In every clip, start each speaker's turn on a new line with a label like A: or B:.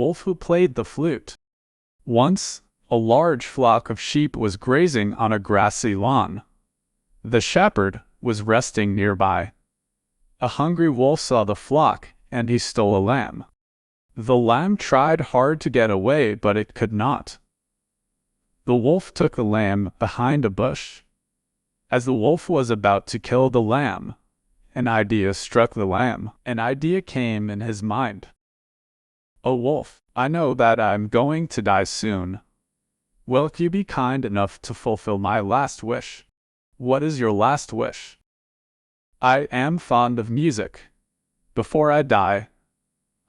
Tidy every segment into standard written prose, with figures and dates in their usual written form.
A: wolf who played the flute. Once, a large flock of sheep was grazing on a grassy lawn. The shepherd was resting nearby. A hungry wolf saw the flock, and he stole a lamb. The lamb tried hard to get away, but it could not. The wolf took the lamb behind a bush. As the wolf was about to kill the lamb, an idea struck the lamb. An idea came in his mind. "Oh wolf, I know that I'm going to die soon. Will you be kind enough to fulfill my last wish?" "What is your last wish?" "I am fond of music. Before I die,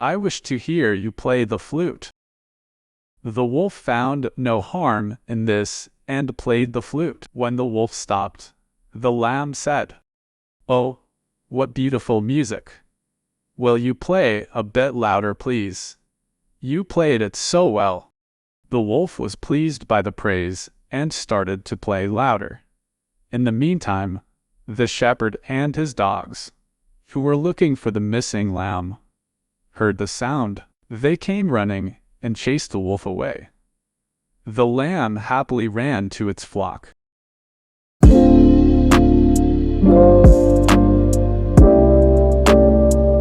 A: I wish to hear you play the flute." The wolf found no harm in this and played the flute. When the wolf stopped, the lamb said, "Oh, what beautiful music! Will you play a bit louder, please? You played it so well." The wolf was pleased by the praise and started to play louder. In the meantime, the shepherd and his dogs, who were looking for the missing lamb, heard the sound. They came running and chased the wolf away. The lamb happily ran to its flock.